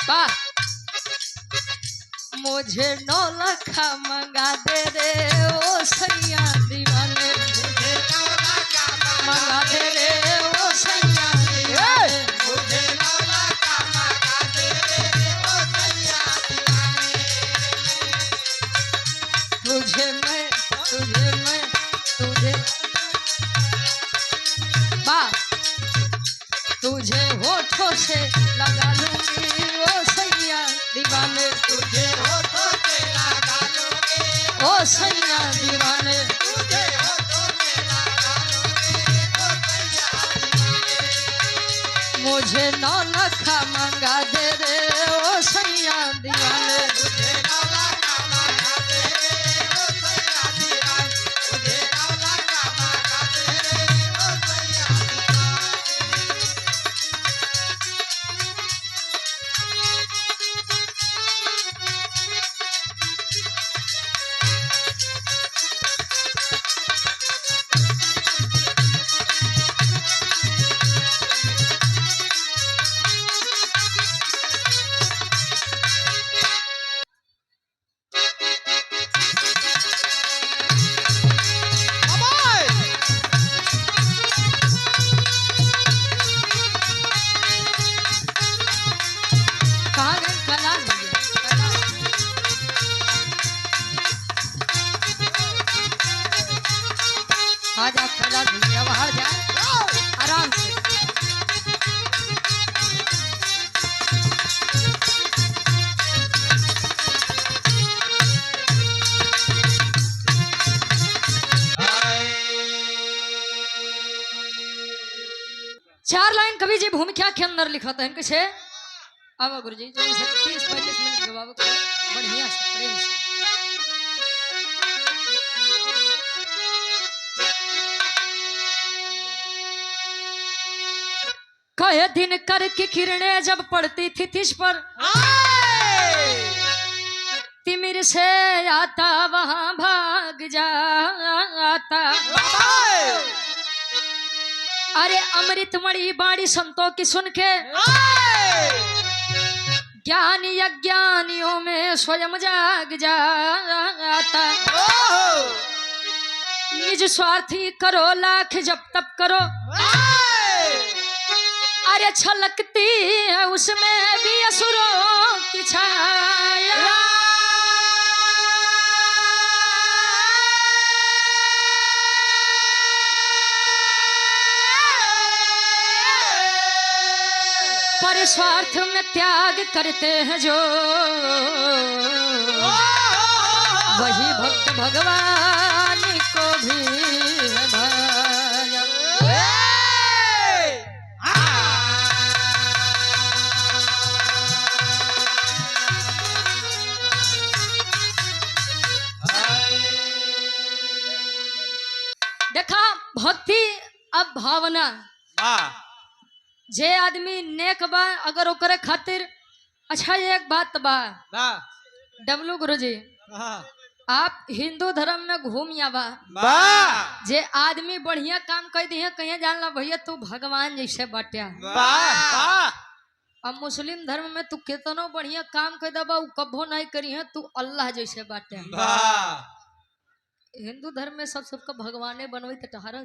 वाह। मुझे 9 लाख मंगा दे रे ओ सैया दीवाने, मुझे 9 लाख मंगा दे रे ओ सैया दीवाने, मुझे 9 लाख मंगा दे रे ओ सैया दीवाने। तुझे वाह, तुझे होठों से लगा लूंगी ओ सैया दीवाने, तुझे होठों से लगा लूंगी ओ सैया दीवाने, तुझे होठों से लगा लूंगी ओ सैया दीवाने। मुझे 9 लाख मंगा दे रे ओ सैया दीवाने, मुझे 9 लाख मंगा दे रे ओ सैया दीवाने, मुझे 9 लाख मंगा दे रे ओ सैया दीवाने। आज आप कैलाश भैया बाहर जाए आराम से। चार लाइन कवि जी भूमिका के अंदर लिखा था इनके से। अब गुरु जी 30-35 मिनट जवाब बढ़िया से प्रेम से। कहे दिन करके किरणें जब पड़ती थी तिस पर, तिमिर से आता वहां भाग जाता। अरे अमृतमणि बाणी संतों की सुन के ज्ञानी अज्ञानियों में स्वयं जाग जाता। निज स्वार्थी करो लाख जब तब करो, अरे छलकती है उसमें भी असुरों की छाया। पर स्वार्थ में त्याग करते हैं जो, वही भक्त भगवान को भी है भाया। देखा भक्ति अब भावना, जे आदमी नेक बा अगर ओकरे खातिर अच्छा। एक बात बा डब्लू गुरु जी, आप हिंदू धर्म में घूम आवा, जे आदमी बढ़िया काम कर दिए कहीं जान ला भैया तू भगवान जैसे बाटिया। अब मुस्लिम धर्म में तू कितनो बढ़िया काम कर दबा कभो नहीं करी है तू अल्लाह जैसे बाटिया। हिंदू धर्म में सबका भगवाने बनवे टहरा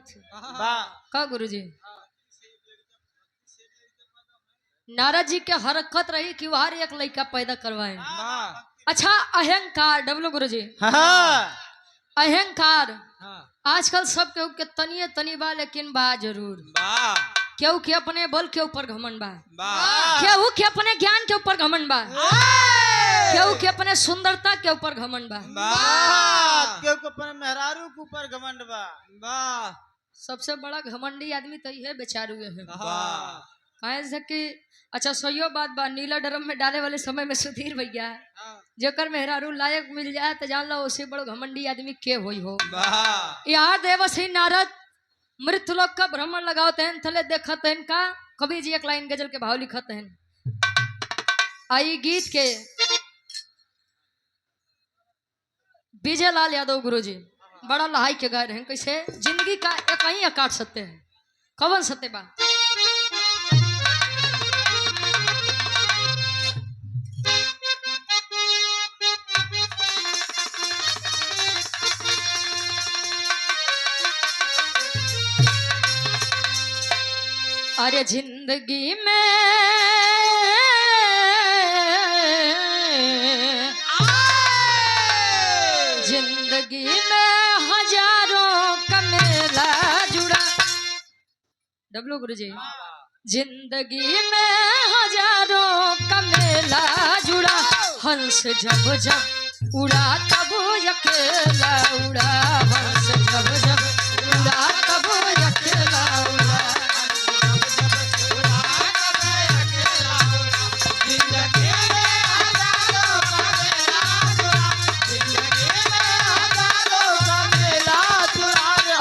का गुरु जी। नारद जी के हरकत रही कि वहां एक लड़का पैदा करवाए। अच्छा अहंकार डब्लू गुरु जी, अहंकार आजकल सब केहू के तनिए तनी बा, लेकिन बा जरूर। केहू के अपने बल के ऊपर घमंड बा, केहू के अपने ज्ञान के ऊपर घमंड बा, केहू के अपने सुंदरता के ऊपर घमंड बा, केहू के अपने मेहरारू के ऊपर घमंड बा। सबसे बड़ा घमंडी आदमी तो ये बेचारू है। कहे से कि अच्छा सही बात बा, नीला ड्रम में डाले वाले समय में सुधीर भैया जेकर मेहरारू लायक मिल जाए तो जान लो उसी बड़ो घमंडी आदमी के होई हो। यहाँ देवसी नारद मृत्युलोक का भ्रमण लगाते हैं, थले देखते हैं का कवि जी एक लाइन गजल के भाव लिखते हैं। आई गीत के विजय लाल यादव गुरु जी बड़ा लहाई के गा रहे हैं। कैसे जिंदगी का एक ही काट सकते हैं, कवन सत्य बा। अरे जिंदगी में जिंदगी में हजारों का मेला जुड़ा। डब्लू गुरुजी। जिंदगी में हजारों का मेला जुड़ा, हंस जब जब उड़ा तब अकेला उड़ा, हंस जब जब उड़ा तब अकेला उड़ा।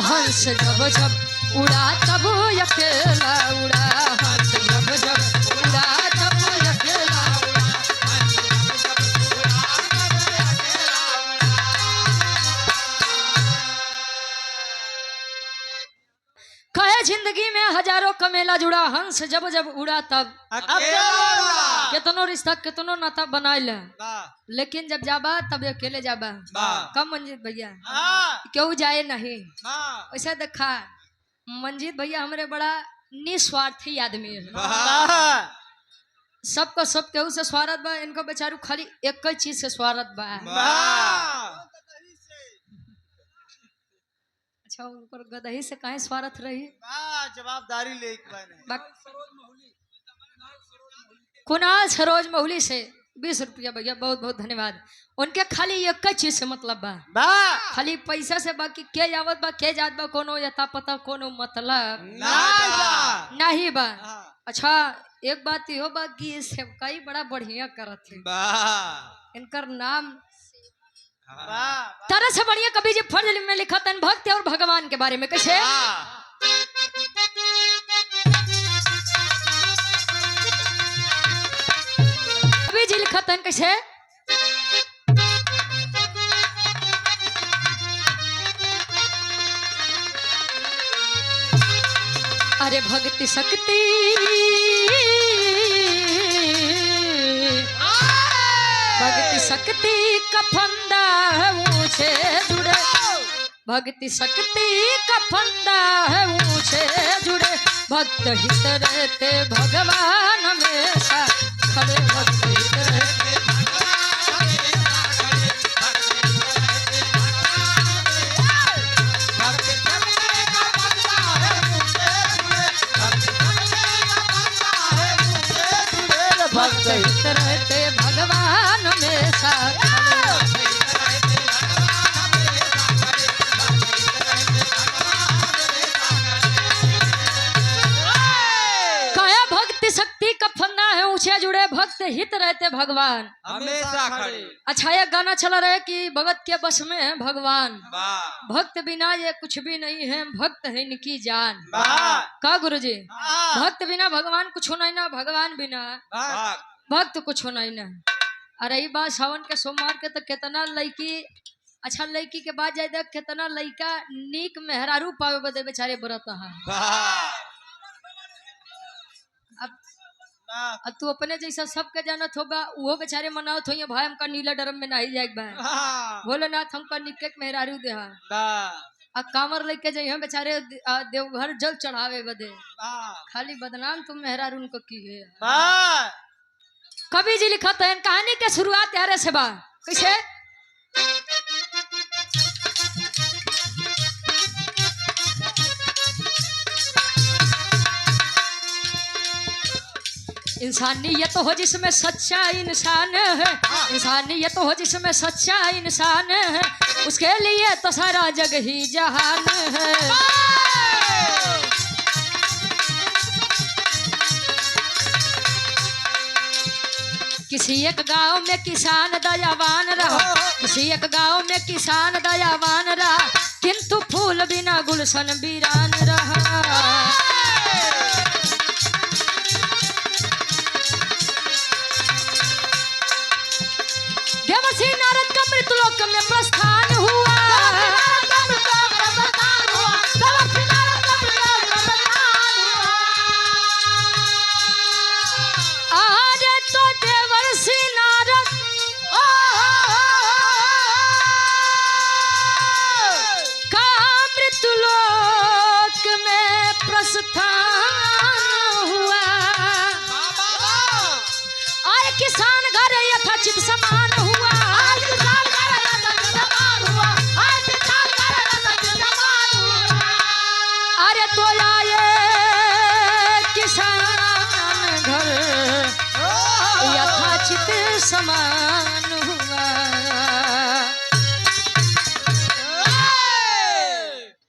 हंस जब जब उड़ा तब अकेला उड़ा, हंस जब जब उड़ा तब अकेला उड़ा। कहे जिंदगी में हजारों का मेला जुड़ा, हंस जब जब उड़ा तब कितनो रिश्ता कितनो नाता बनाए ले, लेकिन जब जाबा तब अकेले जाबा। कम मंजीत भैया क्यों जाए नहीं। वैसे देखा मंजीत भैया हमारे बड़ा निस्वार्थी आदमी है। सबको सब केहू से स्वार्थ बा, इनको बेचारू खाली एक ही चीज से स्वार्थ बा। अच्छा उनकर गदही से काहे स्वार्थ रही। जवाबदारी ले कुणाल सरोज महुली से 20 रुपया भैया, बहुत बहुत धन्यवाद। उनके खाली एक चीज से मतलब बा, खाली पैसा से, बाकी के आवत बा के जात बा कोनो यथा पता कोनो मतलब नहीं बा। अच्छा एक बात यो बा कि सेवकाई बड़ा बढ़िया करत है, इनकर नाम तरह से बढ़िया कभी जी फर्ज में लिखा था भक्त और भगवान के बारे में। कैसे कभी जी लिखा था कैसे, अरे भक्ति शक्ति भक्ति शक्ति का फंदा है ऊंचे जुड़े, भक्ति शक्ति का फंदा है ऊंचे जुड़े, भक्त हित रहते भगवान हमेशा खड़े, भक्त हित रहते भक्त हित रहते भगवान हमेशा काया भक्ति शक्ति का फंदा है ऊंचे जुड़े, भक्त हित रहते भगवान हमेशा खड़े। अच्छा ये गाना चला रहे कि भगत के बस में है भगवान, भक्त बिना ये कुछ भी नहीं है, भक्त है इनकी जान। का गुरुजी भक्त बिना भगवान कुछ होना ही ना, भगवान बिना भक्त कुछ होना ही ना। अरे ये बात सावन के सोमवार के तो कितना लड़की, अच्छा लड़की के बाद जाए कितना लड़का नीक मेहरारू पावे बदे बेचारे व्रत है। अब तू अपने जैसा सबके जानत होगा, वो बेचारे मनावत हो भाई हमका नीला डरम में नहीं जाए भाई, भोलेनाथ हमका निके मेहरारू दे। अब कामर लेके जाइए बेचारे देवघर जल चढ़ावे बदे, खाली बदनाम तुम मेहरारू उनको की है। कवि जी लिखा था कहानी के शुरुआत यारे से बा कैसे, इंसानियत हो जिसमें सच्चा इंसान है, इंसानियत हो जिसमें सच्चा इंसान है, उसके लिए तो सारा जग ही जहान है। किसी एक गांव में किसान दयावान रहा, किसी एक गांव में किसान दयावान रहा, किंतु फूल बिना गुलशन वीरान रहा। देवर्षि नारद का मृतलोक में प्रस्थान हुआ, अरे तो देवर्षि नारद का मृतलोक में प्रस्थान समान हुआ।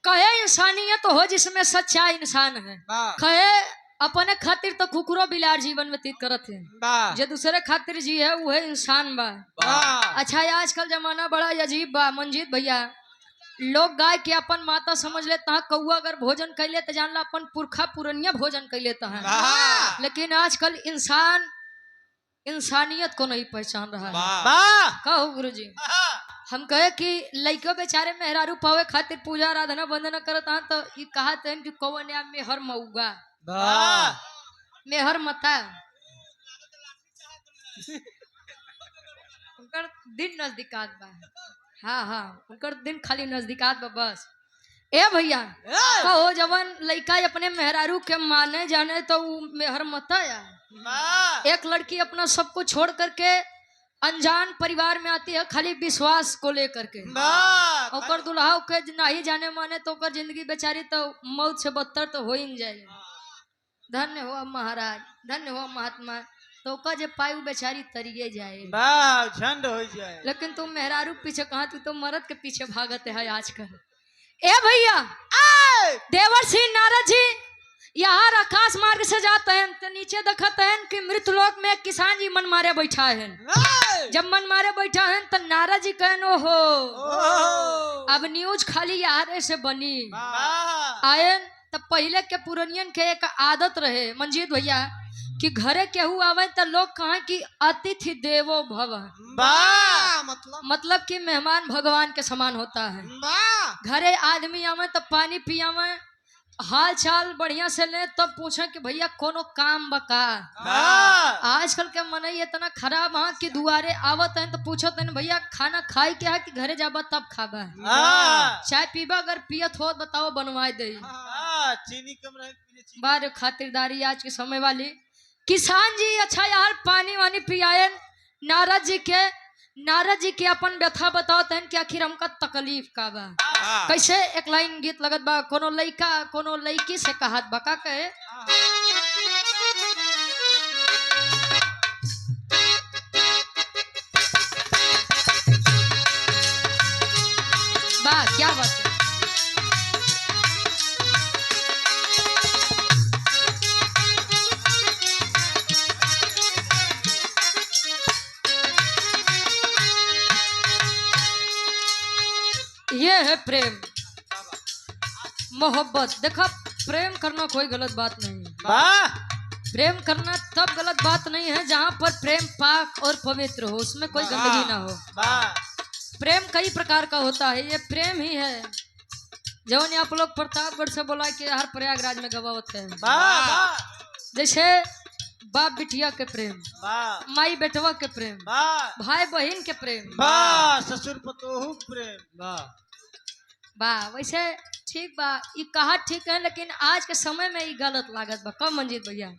कहे इंसानियत हो जिसमें सच्चा इंसान है, कहे अपने खातिर तो कुकुरो बिलार जीवन व्यतीत करत है, जो दूसरे खातिर जी है वो है इंसान बा। अच्छा आजकल जमाना बड़ा अजीब बा मंजीत भैया, लोग गाय के अपन माता समझ लेता है, कौआ अगर भोजन कैले तो जान ला अपन पुरखा पुरनिया भोजन कर लेता है, लेकिन आजकल इंसान इंसानियत को नहीं पहचान रहा है। कहो गुरुजी, हम कहे कि लइको बेचारे मेहरारू पावे खातिर पूजा आराधना वंदना करता है, तो ये कहा कि कौन या मेहर मऊगा मेहर मता उनकर दिन नजदीकात बा। हाँ हाँ उनकर दिन खाली नजदीकात बा बस। ए भैया कहो जवन लइका अपने मेहरारू के माने जाने तो वो मेहर मता या। एक लड़की अपना सब कुछ छोड़ करके अनजान परिवार में आती है खाली विश्वास को लेकर के, और दुल्हा के नहीं जाने माने तो कर जिंदगी बेचारी तो मौत से बदतर तो हो ही जाए। धन्य हो महाराज, धन्य हो महात्मा, तो का जे पाई बेचारी तरिए जाए, झंड हो जाए। लेकिन तुम मेहरारू पीछे कहाँ, तू तो मर्द के पीछे भागते है आजकल। ए भैया देवर सिंह नारद जी यहाँ आकाश मार्ग से जाते हैं तो नीचे देखते हैं कि मृतलोक में किसान जी मन मारे बैठा है। जब मन मारे बैठा है तो नारद जी कहन हो अब न्यूज खाली यहाँ से बनी आयन। तब पहले के पुरनियन के एक आदत रहे मंजीत भैया कि घरे केहू आवे तो लोग कहा कि अतिथि देवो भव, मतलब कि मेहमान भगवान के समान होता है। घरे आदमी आवे तो पानी पियावे, हाल चाल बढ़िया से ले तब तो पूछे कि भैया कोनो काम बका। आजकल के मन इतना खराब है कि दुआरे आवत है तो पूछत है भैया खाना खाए क्या है कि घरे जाबा तब खाबा, चाय पीबा अगर पियत हो बताओ बनवाए दे। चीनी कम रहे बार खातिरदारी आज के समय वाली। किसान जी अच्छा यार पानी वानी पियाए नारद जी के अपन व्यथा बताते हैं कि आखिर हमका तकलीफ का बा। कैसे एक लाइन गीत लगत बा, कोनो लइका कोनो लइकी से कहत बा, का कहे बा क्या बात है। ये है प्रेम मोहब्बत। देखा प्रेम करना कोई गलत बात नहीं, प्रेम करना तब गलत बात नहीं है जहाँ पर प्रेम पाक और पवित्र हो, उसमें कोई गंदगी ना हो। प्रेम कई प्रकार का होता है, ये प्रेम ही है जवन आप लोग प्रतापगढ़ से बोला कि हर प्रयागराज में गवावत है। जैसे बाप बिटिया के प्रेम, माई बेटवा के प्रेम, भाई बहन के प्रेम, ससुर पतोहू प्रेम, वाह वैसे ठीक बा, ये कहा ठीक है, लेकिन आज के समय में ये गलत लागत बा। कब मंजीत भैया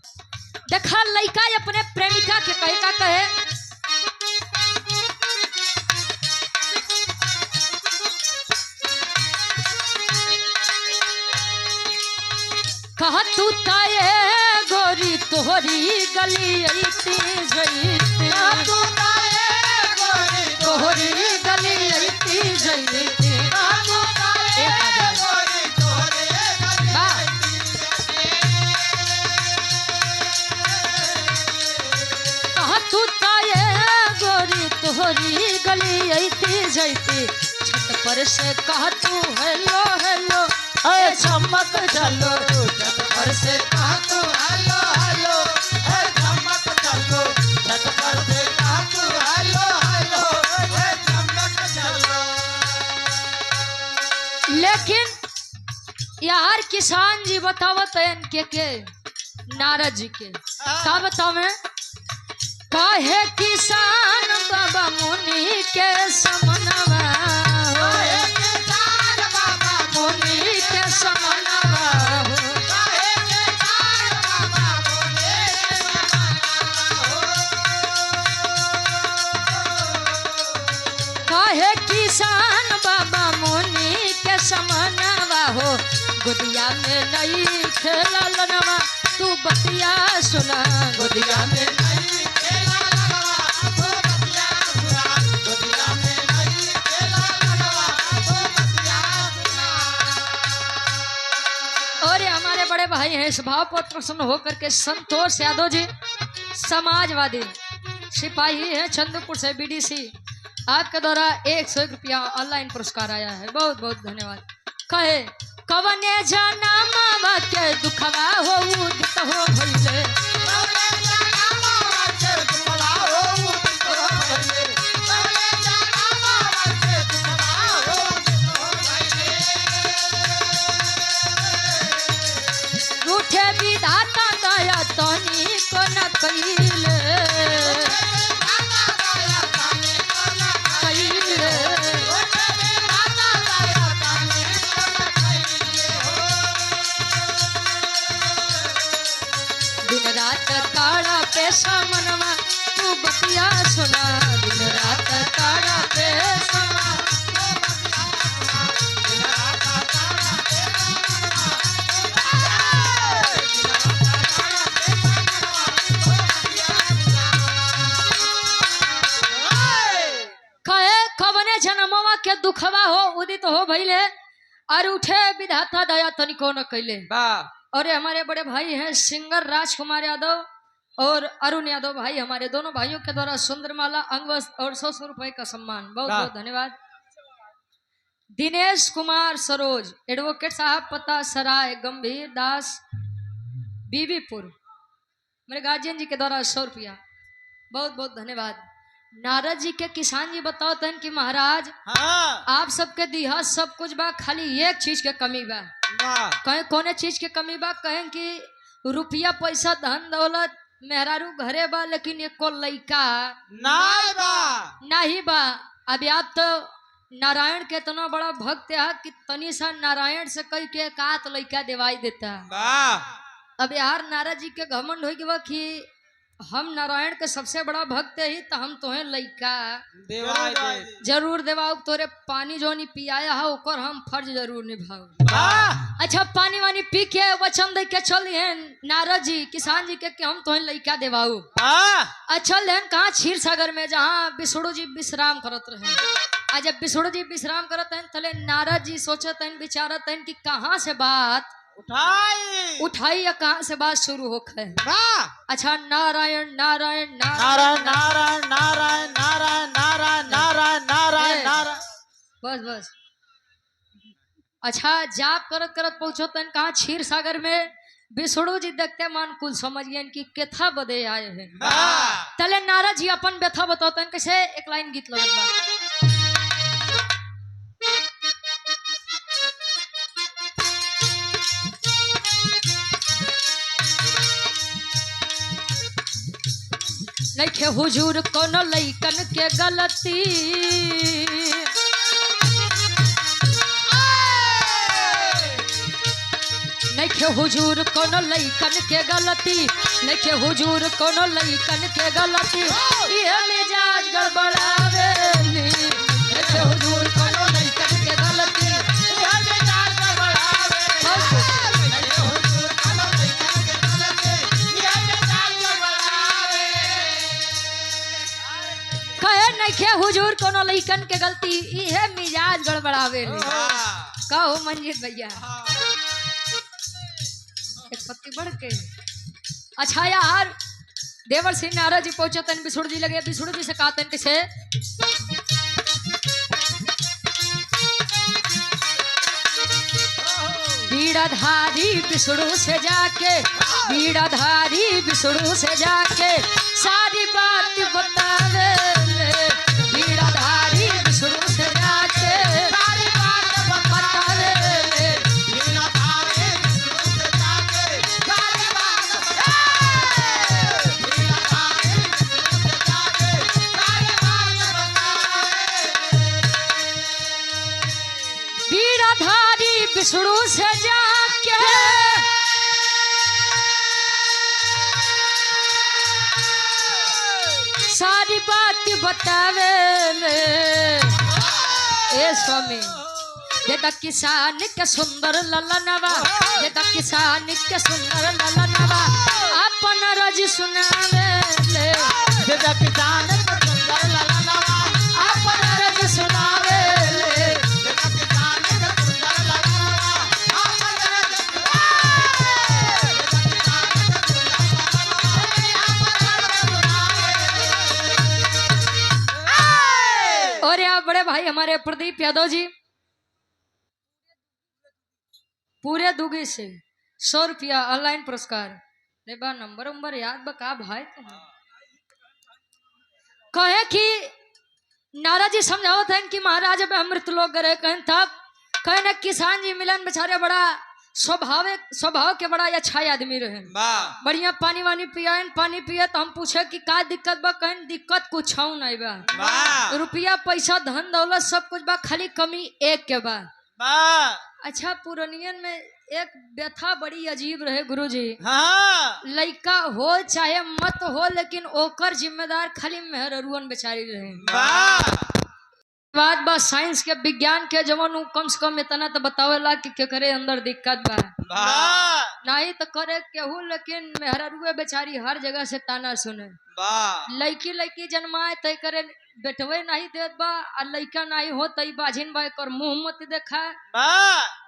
देखा लइका अपने प्रेमिका के कहे का कहे कहा तू ताये गोरी तोहरी गली ऐती जईती, तोहरी गली ऐती जईती। तोहरी गली ऐती जैती, छत पर से कहा तू हेलो हेलो ए चमक चलो, छत पर से कहा तू हेलो हेलो ए चमक चलो, छत पर से कहा तू हेलो हेलो ए चमक चलो। लेकिन यार किसान जी बतावत है के नारद जी के का बतावे काहे किसान बाबा मुनि के समनवा, किसान बाबा मुनि के समनवा हो, किसान बाबा मुनि के समनवा हो, काहे किसान बाबा मुनि के समनवा हो। गुदिया में नहीं खेला लनवा तू बतिया सुना, गुदिया में खेला लगवा इस भाव पर प्रसन्न होकर के संतोष यादव जी समाजवादी सिपाही है चंद्रपुर से बीडीसी आपके द्वारा 101 रुपया ऑनलाइन पुरस्कार आया है। बहुत बहुत धन्यवाद। कहे कवने जाना मामा के दुखवा हो उदित हो भइले रूठे विधाता दया तनी को न कइले दिन रात ताड़ा पे मनवा तू बतिया सुना दिन रात ताड़ा पे कहे कवने जन्मवा के दुखवा हो उदित हो भइले और उठे विधाता दया तनिको न कइले। और ये हमारे बड़े भाई हैं सिंगर राजकुमार यादव और अरुण यादव भाई, हमारे दोनों भाइयों के द्वारा सुंदर माला अंग वस्त्र और 100 रुपए का सम्मान। बहुत बहुत धन्यवाद। दिनेश कुमार सरोज एडवोकेट साहब पता सराय गंभीर दास बीबीपुर मेरे गार्जियन जी के द्वारा 100 रुपया। बहुत बहुत धन्यवाद। नारद जी के किसान जी बताओ तन कि महाराज आप सबके दिहा सब कुछ बा खाली एक चीज के कमी बा। कहें कोने चीज के कमी बा? कहें कि रुपया पैसा धन दौलत मेहरारू घरे बा लेकिन एको लइका नहीं बा। अभी आप तो नारायण के इतना बड़ा भक्त है कि तनी सा नारायण से कई के एकात लइका दिवाई देता। अब यार नारद जी के घमंड हो गया कि हम नारायण के सबसे बड़ा भक्त ही तो हम तोहे लइका जरूर देवाऊ तोरे पानी जो नहीं पियाया है ओकर हम फर्ज जरूर निभाऊ। अच्छा पानी वानी पी के वचन दे के चल हैं नारद जी किसान जी के कि हम तोहे लइका देवाऊ। अच्छा लेन कहाँ क्षीर सागर में जहाँ विष्णु जी विश्राम करत रहे। आज जब विष्णु जी विश्राम करत हैं तले नारद जी सोचत हैं विचारत हैं कि कहाँ से बात उठाई या कहाँ से बात शुरू हो है। अच्छा नारायण नारायण नारायण नारायण नारायण नारायण नारायण नारायण नारायण नारायण बस बस। अच्छा जाप करत करत पहुंचो तन कहाँ क्षीर सागर में विष्णु जी देखते मन कुल समझ गए कि केथा बदे आए हैं। तले नारद जी अपन व्यथा बताओ तन कैसे एक लाइन गीत लगत बा। नइखे हुजूर कोनो लइकन के गलती नइखे हुजूर कोनो लइकन के गलती नइखे हुजूर कोनो लइकन के गलती ये मिजाज गड़बड़ावेली नइखे हुजूर कोनो लइकन के गलती ये मिजाज गड़बड़ावेली नइखे हुजूर कोनो लइकन के गलती इहे मिजाज गड़बड़ावे कहो मंजीत भैया एक पत्ती बढ़ के। अच्छा यार देवर सिंह नारद जी पहुंचे तन विष्णु जी लगे विष्णु जी से कहते किसे बीड़ाधारी विष्णु से जाके बीड़ाधारी विष्णु से जाके सारी बात बतावे बीड़ाधारी विष्णु से जाके सारी बात बतावे बीड़ाधारी विष्णु से जाके सारी बात बतावे बीड़ाधारी विष्णु से जाके सारी बात बतावे ए स्वामी देता किसान के सुंदर ललनवा देता किसान के सुंदर ललनवा अपन रज सुनावे देता किसान के सुंदर ललनवा अपन रज सुनावे देता किसान के सुंदर ललनवा अपन रज भाई हमारे प्रदीप यादव जी पूरे दुगी से 100 रुपया ऑनलाइन पुरस्कार। नहीं बा नंबर याद बका भाई कहे कि नारा जी समझावत है कि महाराज अब अमृत लोग गए कहें तब कहे न किसान जी मिलन बेचारे बड़ा स्वभाव के बड़ा अच्छा आदमी रहे बढ़िया पानी वानी पियान पानी पिए तो हम पूछे कि का दिक्कत बा कहें दिक्कत कुछ नहीं बा रुपया पैसा धन दौलत सब कुछ बा खाली कमी एक के बा। अच्छा पुरानियन में एक व्यथा बड़ी अजीब रहे गुरुजी। हाँ। लड़का हो चाहे मत हो लेकिन ओकर जिम्मेदार खाली मेहरुअन बेचारी रहे। बात बा साइंस के विज्ञान के जवन कम से कम इतना तो बतावेला कि के करे अंदर दिक्कत बा नहीं तो करे केहू लेकिन मेहरुए बेचारी हर जगह से ताना सुने। लड़की जन्माए तय करे बेटवे नहीं देत बा और लड़का नहीं हो तई बाझिन बा कर मुंह मत देखा।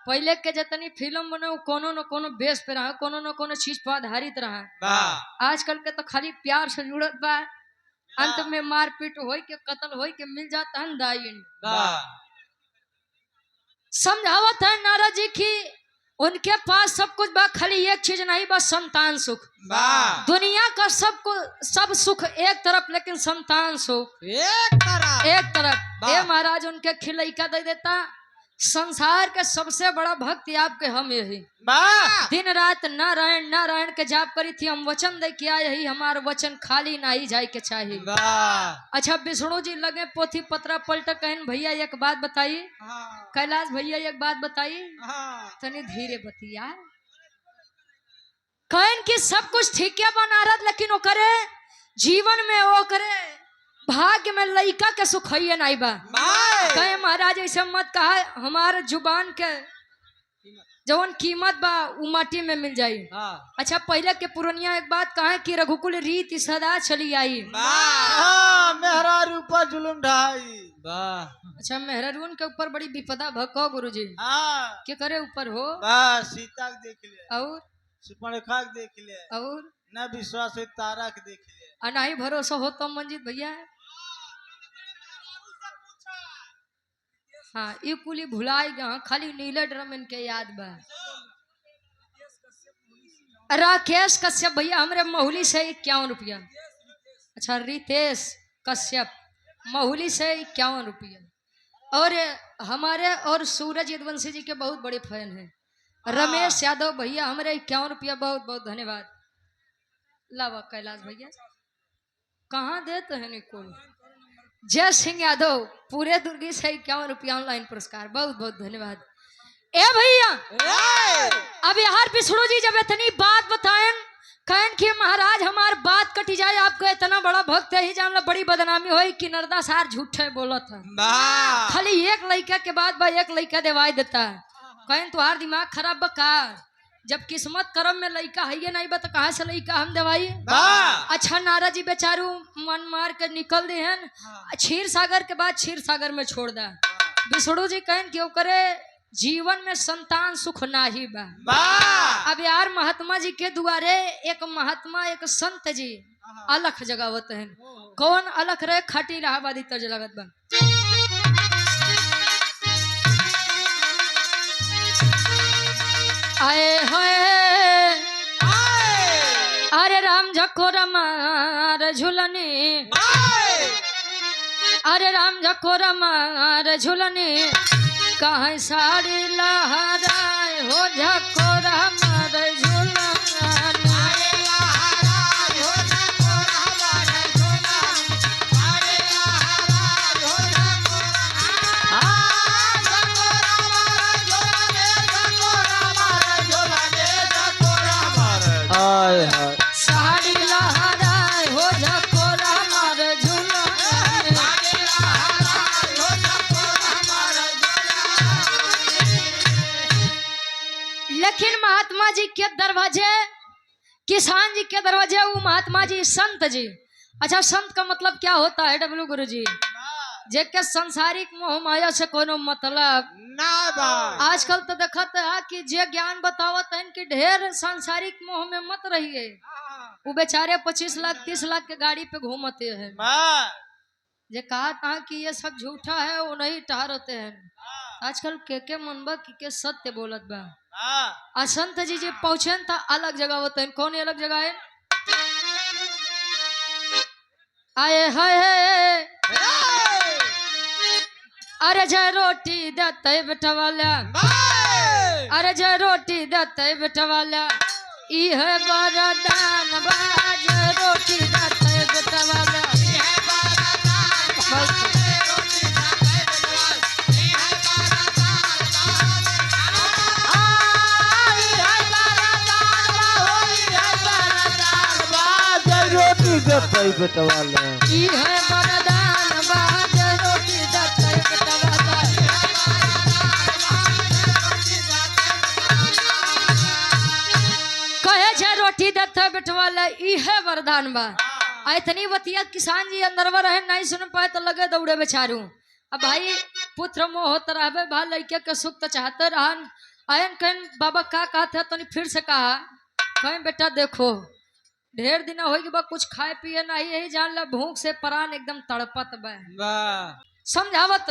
पहले के जितनी फिल्म बने कोनो न कोनो बेस पे रहा कोनो न कोनो चीज पर आधारित रहा। आजकल के तो खाली प्यार से जुड़त बा अंत में मारपीट हो के कत्ल हो के मिल जाता है दाइन। समझावत है नारद जी की उनके पास सब कुछ बा खाली एक चीज नहीं बस संतान सुख। दुनिया का सब सुख एक तरफ लेकिन संतान सुख एक तरफ। ये महाराज उनके खिलैका दे देता संसार के सबसे बड़ा भक्ति आपके हम यही दिन रात नारायण नारायण के जाप करी थी हम वचन दे किया यही हमारा वचन खाली नहीं जाए के चाहिए। अच्छा विष्णु जी लगे पोथी पत्रा पलट कहन भैया एक बात बताइए। कैलाश भैया एक बात बताइए तनी धीरे बतिया कहन कि सब कुछ ठीक है बनारत लेकिन वो करे जीवन में वो करे भाग्य में लइका के सुख है नहीं बा। कहे महाराज ऐसे मत कहा हमारे जुबान के जवन कीमत बा उ माटी में मिल जाई। अच्छा पहले के पुरनिया एक बात कहा कि रघुकुल रीत सदा चली आई मेहरारू ऊपर जुलुम ढाई। अच्छा मेहरारून के ऊपर बड़ी विपदा भको गुरुजी के करे ऊपर हो सीता के देख ले और सुपर्णखा के देख ले और न विश्वास हो तारा के देख ले नहीं भरोसा हो तो मंजित भैया हाँ ये कुली भुलाई गया खाली नीले ड्रम इनके याद बा। राकेश कश्यप भैया हमारे महुली से 51 रुपया। अच्छा रितेश कश्यप महुली से 51 रुपया। और हमारे और सूरज यदुवंशी जी के बहुत बड़े फैन हैं रमेश यादव भैया हमारे 51 रुपया बहुत बहुत धन्यवाद। लावा कैलाश भैया कहाँ देते हैं निकुल जय सिंह यादव पूरे दुर्गी से 51 रुपया ऑनलाइन पुरस्कार बहुत बहुत धन्यवाद। ए भैया अब यार विष्णु जी जब इतनी बात बताएं कहन कि महाराज हमार बात कटी जाए आपको इतना बड़ा भक्त है ही जान लो बड़ी बदनामी हो कि नरदा सार झूठे बोला था खाली एक लड़का के बाद भाई एक लड़का दिवाई देता है कहन तुम्हार दिमाग खराब बका जब किस्मत कर्म में लड़का है नहीं बता कहाँ से लड़का हम दवाई। अच्छा नारा जी बेचारू मन मार के निकल दे हैं क्षीर सागर के बाद क्षीर सागर में छोड़ दा। विष्णु जी कहन क्यों करे जीवन में संतान सुख नाही बा। अब यार महात्मा जी के दुआरे एक महात्मा एक संत जी अलख जगावत है कौन अलख रहे खाटी इलाहाबादी तर्ज लगत बा। आए होए अरे राम झको रमार झुलनी अरे राम झको रमार झुलनी कहीं साड़ी लहराए हो झको रमार झुलनी साड़ी लहराए हो झको रमार झुलनी लेकिन महात्मा जी के दरवाजे किसान जी के दरवाजे वो महात्मा जी संत जी। अच्छा संत का मतलब क्या होता है डब्लू गुरु जी जेके संसारिक मोह माया से कोनो मतलब ना बा। आजकल तो देखत है कि जे ज्ञान बतावत है कि ढेर सांसारिक मोह में मत रहिए वो बेचारे 25 लाख 30 लाख के गाड़ी पे घूमते हैं जे कहा था कि ये सब झूठा है वो नहीं ठहरते हैं। आजकल के मनबा के सत्य बोलत बा। आ संत जी जे पहुंचे था अलग जगह होते हैं। कौन अलग जगह है? आए हाय अरे जय रोटी देते बेटा वाला, अरे जय रोटी देते बेटा वाला, ई है वरदान बा, जय रोटी देते बेटा वाला। बेटा वाला ई है वरदान बा, जय रोटी देते बेटा वाला। कहे जय रोटी देते बेटा वाला, ई है वरदान बा। इतनी बतिया किसान जी अंदर रहे नहीं सुन पाए तो लगे दौड़े बेचारू। अब भाई पुत्र मोह होता रहे भाई लड़के के सुख तो चाहते रहन। आयन कहन बाबा का कहते तो फिर से कहा कहें बेटा देखो ढेर दिन हो गए बा कुछ खाए पिए नहीं, यही जान ला भूख से प्राण एकदम तड़पत बा। समझावत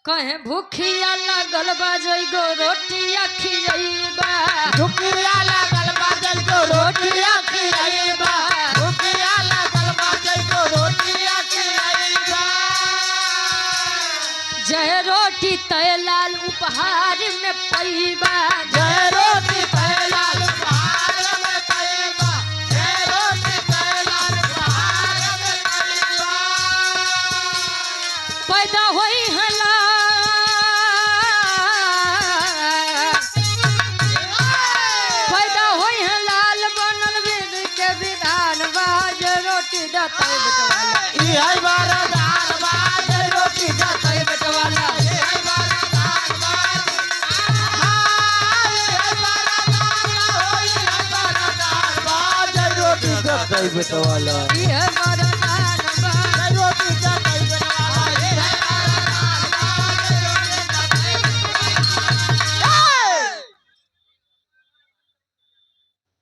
कहे भूखिया लागल बा जइगो रोटिया खियइबा, भूखिया लागल बा जइगो रोटिया खियइबा, भूखिया लागल बा जइगो रोटिया खियइबा। जय रोटी तय लाल उपहार में पैबा, जय रोटी तय लाल उपहार में पैबा, जय रोटी तय लाल उपहार में पैबा। पैदा होई हला पैदा होई है लाल बनल वेद के विधान बा, जय रोटी देते बेटा वाला। ई है वरदान बा, जय रोटी देते बेटा वाला। ई है वरदान बा, ई है वरदान बा, ई है वरदान बा, जय रोटी देते बेटा वाला। ई है वरदान बा, जय रोटी देते बेटा वाला। ई है वरदान बा, जय रोटी देते बेटा वाला।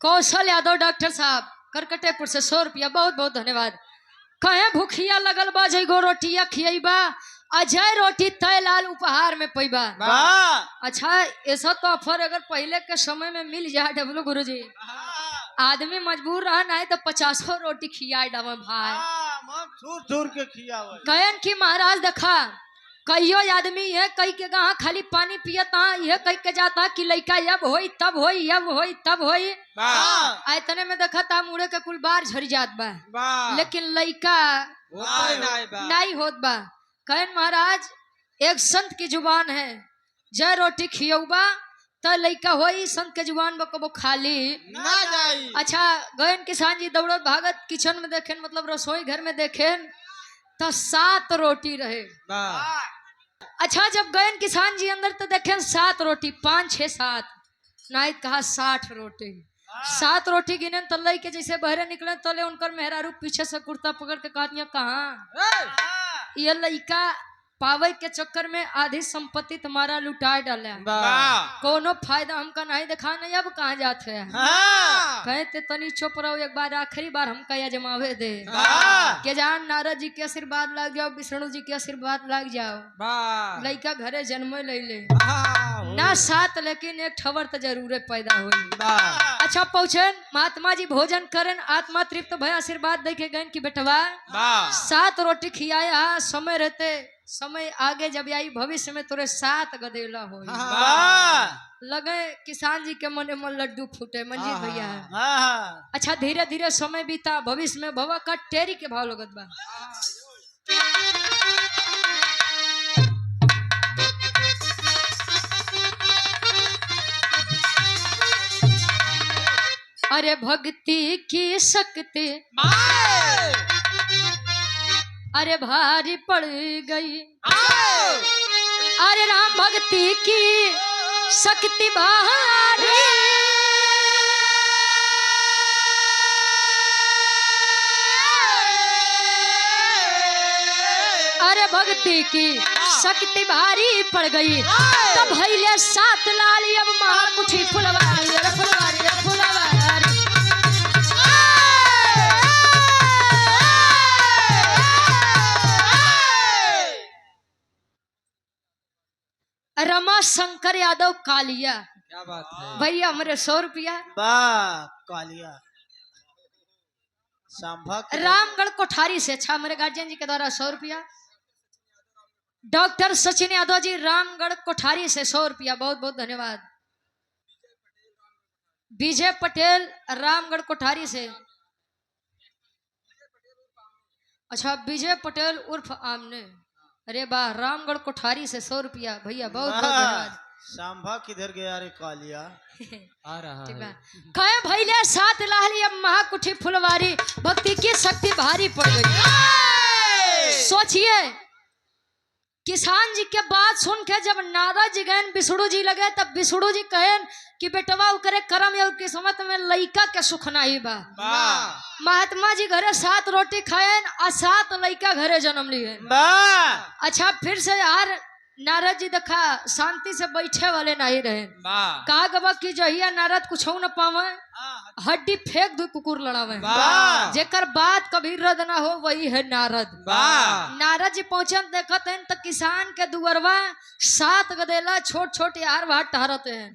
कौशल यादव डॉक्टर साहब करकटेपुर से 100 रुपया बहुत बहुत धन्यवाद। कहे भूखिया लगल बा जइगो रोटिया खियइबा, अजय रोटी तय लाल उपहार में पैबा। अच्छा ऐसा तो ऑफर अगर पहले के समय में मिल जाए डब्लू गुरुजी, आदमी मजबूर रहा नहीं तो 50 रोटी खियाए डबे भाई। दूर के खियावे कहन की महाराज देखा कईयो आदमी है कई के गहा खाली पानी पियता ये कई के जाता कि लइका अब होई तब होई अब होई तब होई। आयतने में देखा था मुड़े के कुल बार झड़ जात बा, लेकिन लइका नहीं होत बा। कहन महाराज एक संत की जुबान है, जय रोटी खियौबा त लइका होई, संत के जुबान बा कबो खाली ना जाई। अच्छा गयन किसान जी दौड़त भागत किचन में देखेन मतलब रसोई घर में देखेन तो 7 रोटी रहे। अच्छा जब गयन किसान जी अंदर तो देखें 7 रोटी, 5 6 7 नाइत कहा 60 रोटी। 7 रोटी गिने तल्ले के जैसे बहरे निकले तले उनकर मेहरारू पीछे से कुर्ता पकड़ के कहा कहाँ ये लइका पावे के चक्कर में आधी संपत्ति तुम्हारा लुटा डाले, कोनो फायदा हमका नहीं दिखा नहीं, अब कहाँ जाते हैं। कहते तनी चुप रहो, एक बार आखिरी बार हमका या जमावे दे के जान नारद जी के आशीर्वाद लग जाओ, विष्णु जी के आशीर्वाद लग जाओ, लइका घरे जन्म ले ले ना 7 लेकिन एक ठवर तो जरूर पैदा हुई। अच्छा पहुँचे महात्मा जी भोजन करें आत्मा तृप्त भय आशीर्वाद दे के गए कि बेटवा 7 रोटी खियाया, समय रहते समय आगे जब आई भविष्य में तोरे 7 गदेला हो। लगे किसान जी के मने मन लड्डू फूटे मंजीत भैया। अच्छा धीरे धीरे समय बीता, भविष्य में भवा का टेरी के भाव लगत बा। अरे भक्ति की शक्ति अरे भारी पड़ गई, अरे राम भक्ति की शक्ति भारी, अरे भक्ति की शक्ति भारी पड़ गई। तब भैले 7 लाली अब महाकुठी फुलवारी फुलवारी फुलवारी। शंकर यादव कालिया। क्या बात है भैया हमारे 100 रुपया। वाह कालिया सांभा के रामगढ़ कोठारी से, अच्छा हमारे गार्जियन जी के द्वारा 100 रुपया। डॉक्टर सचिन यादव जी रामगढ़ कोठारी से 100 रुपया, बहुत बहुत धन्यवाद। विजय पटेल रामगढ़ कोठारी से, अच्छा विजय पटेल उर्फ आमने, अरे वाह, रामगढ़ कोठारी से 100 रुपया भैया, बहुत बहुत धन्यवाद। सांभा किधर गया रे कालिया आ रहा ठीक है है। कहे भैले साथ लाली अब महाकुठी फुलवारी, भक्ति की शक्ति भारी पड़ गई। सोचिए किसान जी के बात सुन के जब नारद जी गए विष्णु जी लगे, तब विष्णु जी कहे कि बेटवा करे कर्म या किस्मत में लइका के सुख नहीं बा। महात्मा जी घरे 7 रोटी खाए और 7 लइका घरे जन्म लिए। अच्छा फिर से यार नारद जी देखा शांति से बैठे वाले नहीं रहे। कहा गवा कि जहिया नारद कुछ न पावे, हड्डी फेंक दो कुकुर लड़ावे, जेकर बात कभी रद्द ना हो वही है नारद। नारद जी पहुंचे देखते हैं तो किसान के दुअरवा 7 गदेला छोट छोट यार वहां टहरते हैं।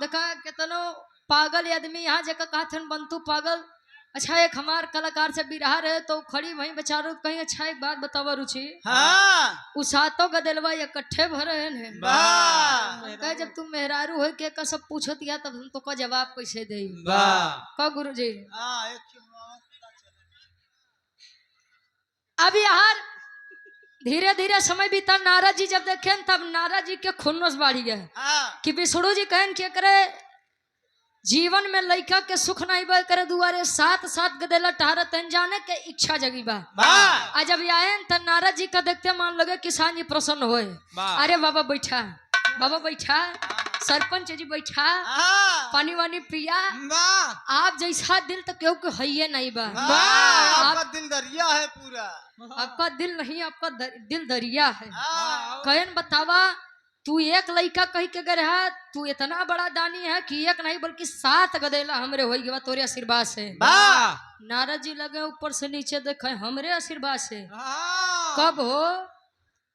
देखा कितनो पागल आदमी यहाँ जगह कहते बंतु पागल। अच्छा एक हमार कलाकार से भी रहा रहे तो खड़ी वहीं बेचारो कहीं। अच्छा एक बात बतावा रुचि, उ 7 गदेलवा इकट्ठे भरे हैं। कहे जब तुम मेहरारू हो के सब पूछत या तब हम तो का जवाब कैसे दे का गुरु जी। अब यार धीरे धीरे समय बीता, नारद जी जब देखे तब नारद जी के खुन्नस बाढ़ी गए कि विष्णु जी कहन के करे जीवन में लइका के सुख नहीं बा, करे दुआरे 7 गदेला टहरत जाने के इच्छा जगी बा। आ जब आए त नारद जी का देखते मान लगे किसान जी प्रसन्न होए। अरे बाबा बैठा, बाबा बैठा, सरपंच जी बैठा, पानी वानी पिया। आप जैसा दिल तो क्यों के है नहीं बा। आपका दिल दरिया है पूरा। आपका दिल नहीं, आपका दिल दरिया है। कहन बतावा तू एक लइका कही के गए है, तू इतना बड़ा दानी है कि एक नहीं बल्कि 7 गदेला हमरे हो गया तोरे आशीर्वाद से। नारद जी लगे ऊपर से नीचे देखे हमरे आशीर्वाद से। कब हो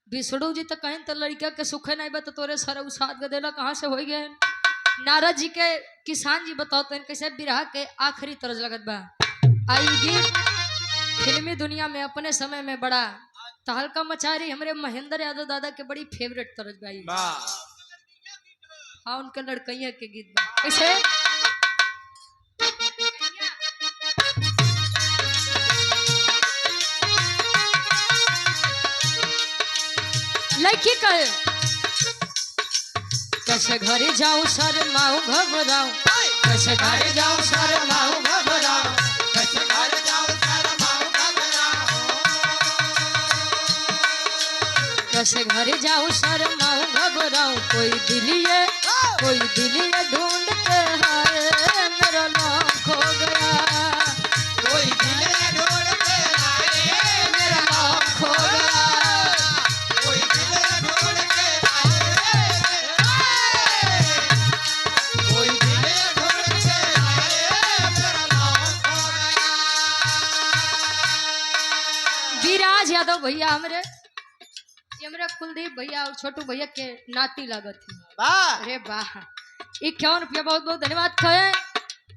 विष्णु जी तो कहें तो लड़का के सुखे नहीं बा तो तोरे सारे 7 गदेला कहाँ से हो गए। नारद जी के किसान जी बताते हैं कैसे बिरहा के आखिरी तरज लगत बा। आई गीत फिल्मी दुनिया में अपने समय में बड़ा तहलका मचा रही। हमारे महेंद्र यादव दादा के बड़ी फेवरेट तरज भाई। हाँ उनके लड़कैया के गीत कैसे लड़की कहे कैसे घरे जाऊं सर माऊ घबराऊं, कैसे घरे जाऊं सर माऊ घबराऊं, कैसे घर जाऊं सर माऊ घबराऊं, कैसे घरे जाऊं सर माऊ घबराऊं। कोई दिलिए ढूंढते हैं मेरा नाम खो गया, कोई दिल ढूंढते आए मेरा नाम खो गया, कोई दिल ढूंढते आए, कोई दिल ढूंढते आए मेरा नाम खो गया। विराज यादव भैया हमरे कुलदीप भैया और छोटू भैया के नाती लागत थी। अरे वाह 51 रुपया बहुत बहुत धन्यवाद। कहे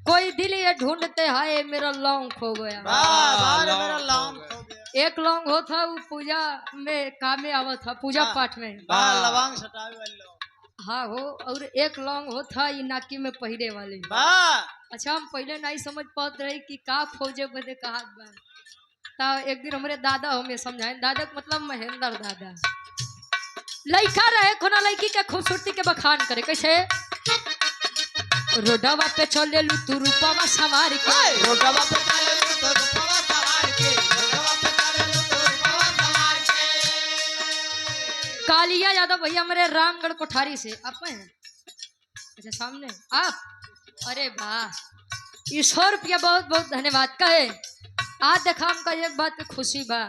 कोई दिल ये ढूंढते हाय मेरा लौंग खो गया। मेरा लौंग खो गया। एक लौंग हो था वो पूजा में काम में आवा था, पूजा पाठ में लौंग सटावे वाले लौंग। हाँ हो, और एक लौंग हो था ये नाकी में पहिरे वाले। अच्छा हम पहले नहीं समझ पाते रहे कि का फौजे बदे कहा बा। तो एक दिन हमारे दादा हमें समझाए, दादा का मतलब महेंद्र दादा। लड़का रहे कोना लड़की के खूबसूरती के बखान करे कैसे रोडवा पे चले लू तू रूपवा सवार के, रोडवा पे चले लू तो रूपवा सवार के, रोडवा पे चले लू तो रूपवा सवार के। कालिया यादव भैया मेरे रामगढ़ कोठारी से आप हैं। अच्छा सामने आप, अरे वाह 100 रुपया बहुत बहुत धन्यवाद। कहे आज देखा हमका एक बात पे खुशी बा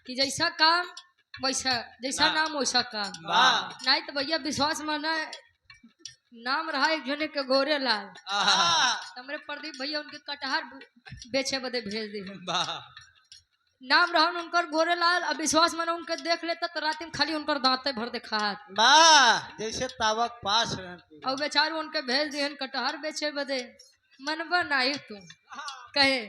कि जैसा काम वैसा, जैसा नाम वैसा काम। नहीं तो भैया विश्वास माना नाम रहा एक जने के गोरे लाल, हमारे प्रदीप भैया उनके कटहर बेचे बदे भेज दी। नाम रहन उनकर गोरेलाल। अब विश्वास मन उनके देख लेता तो रात में खाली उनकर दांते भर देखात। वाह जैसे तावक पास रहती और बेचारू उनके भेज दिहन कटहर बेचे बदे। मनबा नहीं तू कहे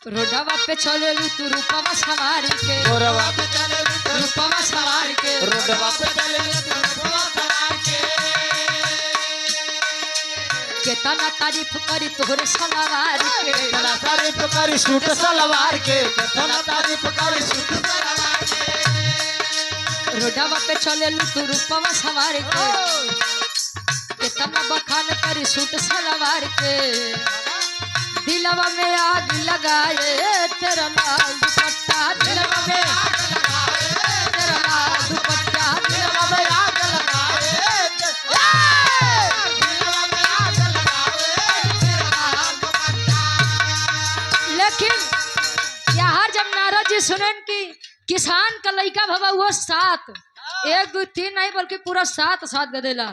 रोडवा पे चले तू रूपवा सवार के, गोरवा पे चले रूपवा सवार के, रोडवा पे चले रूपवा सवार के। केतना तारीफ करी तोहरे सलवार के, केतना तारीफ करी सूट सलवार के, केतना तारीफ करी सूट सलवार के। रोडवा पे चले तू रूपवा सवार के, केतना बखान करी सूट सलवार के। दिलवा में आग लगाए तेरा लाल दुपट्टा, दिलवा में आग लगाए तेरा लाल दुपट्टा, दिलवा में आग लगाए दिलवा में आग लगाए तेरा लाल दुपट्टा। लेकिन यार जब नारद जी सुनन की किसान का लड़का भवा हुआ 7, 1 2 3 नहीं बल्कि पूरा 7 गदेला।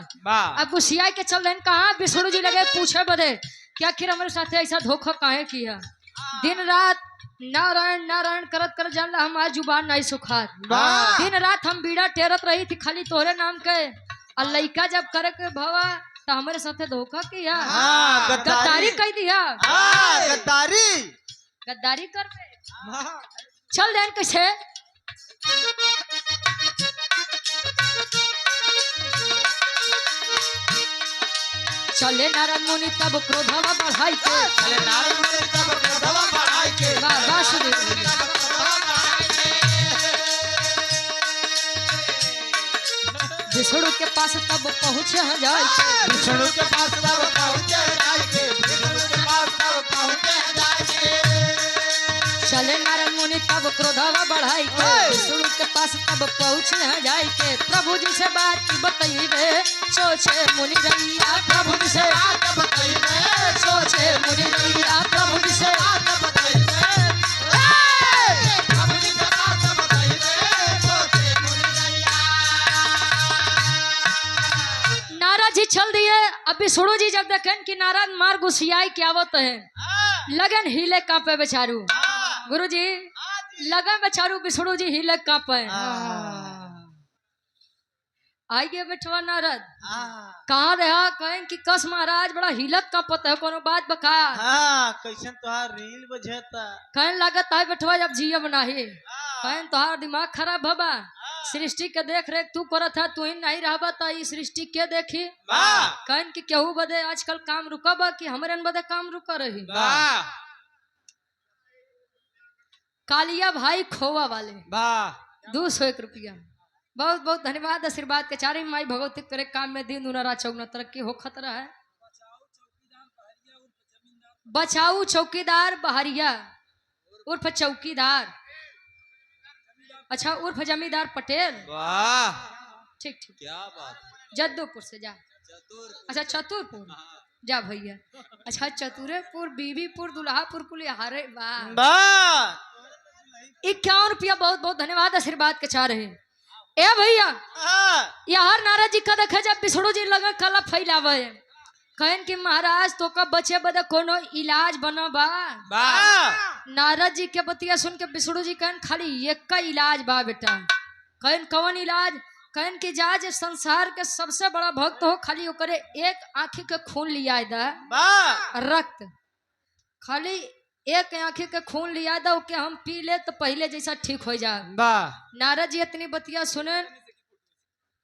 अब गुस्सिया के चल रहे कहाँ विष्णु जी लगे पूछे बदे कि आखिर हमारे साथ ऐसा धोखा काहे किया। दिन रात नारायण नारायण करत कर जान हम आज जुबान नहीं सुखात। दिन रात हम बीड़ा टेरत रही थी खाली तोहरे नाम के। और लड़का जब करे के भवा तो हमारे साथ धोखा किया, गद्दारी कह दिया। गद्दारी कर पे चल देन कैसे चले नारायण मुनि तब क्रोधवा बढ़ाई के, चले नारायण मुनि तब क्रोधवा बढ़ाई के, वासुदेव विष्णु के पास तब पहुँचे हैं जाए के, विष्णु के पास तब पहुँचे जाए के, विष्णु के पास तब पहुँचे जाए के। चले नारायण मुनि तब क्रोधवा बढ़ाई के, विष्णु के पास तब पहुँचे हैं जाए के। प्रभु जी से बात बताइए सोचे मुनि रैया, प्रभु जी से बात बताइए सोचे मुनि रैया, प्रभु जी से बात बताइए प्रभु जी से बात बताइए सोचे मुनि रैया। नारद जी चल दिए। अब विष्णु जी जब देखें कि नारद मार गुस्सियाई क्या आवत है लगन हिले कांपे बेचारू। गुरु जी लगा बेचारू विष्णु जी हिले कांपे। आई गए बेटवा नारद कहाँ रहा कहें कि कस महाराज बड़ा हिलत कांपत है कोनो बात बका। कैसन तोहार रील बजता कहने लागत है बेटवा जब जियब नाही। कहन तोहार दिमाग खराब भबा। सृष्टि के देख रेख तू करत है तू ही नहीं रहबा त ई सृष्टि के देखी। कहन कि केहू बदे आजकल काम रुकब कि हमरे बदे काम रुक रही। कालिया भाई खोवा वाले 201 रुपया। बहुत बहुत धन्यवाद आशीर्वाद के चारी माई भगवती करे काम में दिन दुना रात चौगुना तरक्की हो खतरा है। बचाऊ चौकीदार बहरिया उर्फ चौकीदार, अच्छा उर्फ जमींदार पटेल। ठीक ठीक क्या बात जद्दूपुर से जा। अच्छा चतुरपुर जा भैया। अच्छा चतुरेपुर बीबीपुर दुल्हापुर कुलिहारे वाह। 51 रुपया बहुत बहुत धन्यवाद आशीर्वाद के चाह रहे। ए भैया यार नारद जी का देखे जब विष्णु जी लगा कला फैलावे कहन कि महाराज तो का बचे बदे कोनो इलाज बना बा। नारद जी के बतिया सुन के विष्णु जी कहन खाली एक का इलाज बा बेटा। कहन कौन इलाज। कहन कि जा जे संसार के सबसे बड़ा भक्त हो खाली ओकरे एक आंखी के खून लिया दा रक्त। खाली एक आंखी के खून लिया दा ओके हम पी ले तो पहले जैसा ठीक हो जा। नारद जी इतनी बतिया सुनन।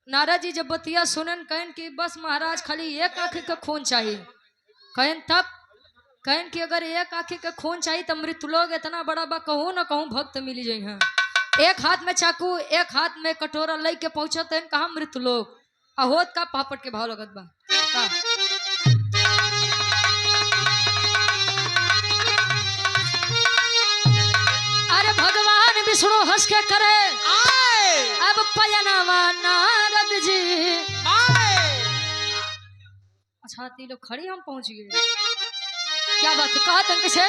नारद जी जब बतिया सुनन कहन कि बस महाराज खाली एक आंखी के खून चाहिए। कहन तब कहन कि अगर एक आंखी के खून चाहिए तो मृत्यु लोग इतना बड़ा बा कहूँ ना कहूँ भक्त मिली जाए। एक हाथ में चाकू एक हाथ में कटोरा लई के पहुंचत है कहा मृत्यु लोग अहोत का पापड़ के भाव लगत बा। अरे भगवान विष्णु हंस के करे अब पयनावा नारद जी। अच्छा ती लोग खड़ी हम पहुंच गए। क्या बात कहा तंक से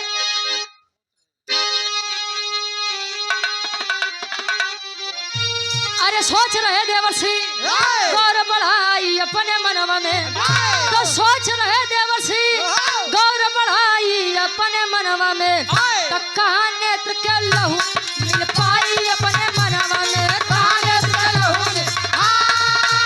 अरे सोच रहे देवर्षि गौर बढ़ाई अपने मनवा में। तो सोच रहे देवर्षि गौर बढ़ाई अपने मनवा मनवा में तो कहाँ नेत्र के लहू मिल पाई अपने मनवा में कहाँ नेत्र के लहू मिल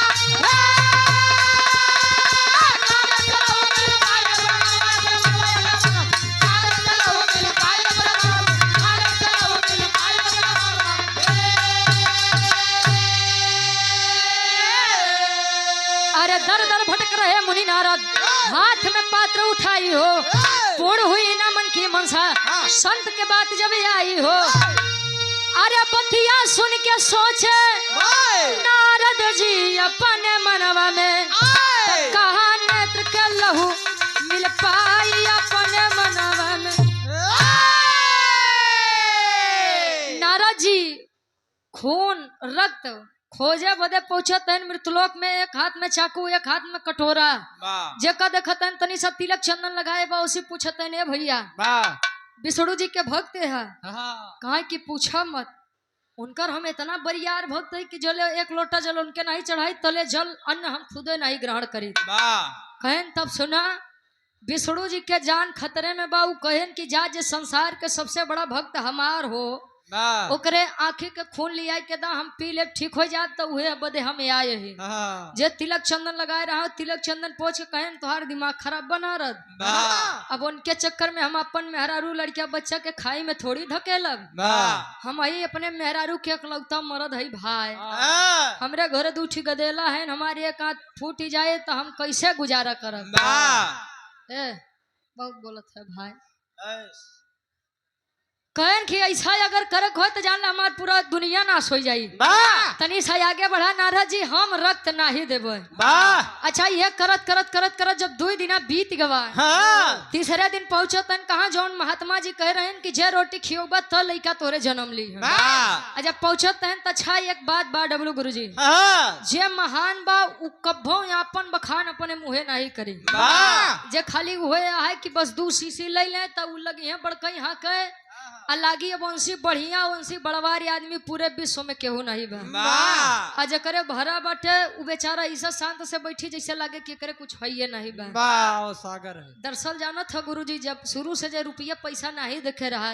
अरे दर दर भटक रहे मुनि नारद हाथ में पात्र उठाई हो पूर्ण हुई ना मन की मनसा संत के बात जब आई हो अरे बतिया सुन के सोचे नारद जी अपने मनवा में कहा नेत्र के लहू मिल पाई अपने मनवा में नारद जी खून रक्त खोजे बदे पहुंचत है मृतलोक में एक हाथ में चाकू एक हाथ में कटोरा जेका देखत है तनी सा तिलक चंदन लगाए बा उसी पूछत है भैया विष्णु जी के भक्त है कहा कि पूछा मत उनकर हम इतना बरियार भक्त है कि जले एक लोटा जल उनके नहीं चढ़ाई तले जल अन्न हम खुदे नहीं ग्रहण करी कहन तब सुना विष्णु जी के जान खतरे में बा कहन कि जा जे संसार के सबसे बड़ा भक्त हमार हो ओकरे आँखी के खून लिया के दा हम पी ले ठीक हो जात तो उहे बदे हम आए ही जे तिलक चंदन लगाए रहा तिलक चंदन पोछ के कहन तोहार दिमाग खराब बना रद अब उनके चक्कर में हम अपन मेहरारू लड़किया बच्चा के खाई में थोड़ी धकेलब हम ही अपने मेहरारू के अकलौता मरद है भाई हमरे घरे दूठी गदेला है हमारी एक हाथ फूट जाए तो हम कैसे गुजारा करब बहुत बोलत है भाई कहन कि ऐसा अगर करक हो तो जान हमार पूरा दुनिया नाश हो जाई तनी सा आगे बढ़ा नारद जी हम रक्त नाही देबे अच्छा ये करत करत करत करत जब 2 दिन बीत गवा तीसरे दिन पहुंचो तन कहा जौन महात्मा जी कह रहे हैं कि जे रोटी खियोबा तो लइका तोरे जन्म ली जब पहुंचो तन त अच्छा एक बात बा डब्लू गुरुजी जे महान बा उ कभो अपन बखान अपने मुहे नहीं करी जे खाली हुए है कि बस 2 सीसी ले ले त उ लगी है बड़कई हां के लागी वंशी बढ़िया वंशी बड़वारी आदमी पूरे विश्व में केहू नहीं बा जकरे भरा बाटे उ बेचारा ऐसा शांत से बैठी जैसे लागे कि करे कुछ है नहीं बा सागर है दरअसल जानत है गुरुजी जब शुरू से जे रुपया पैसा नहीं देखे रहा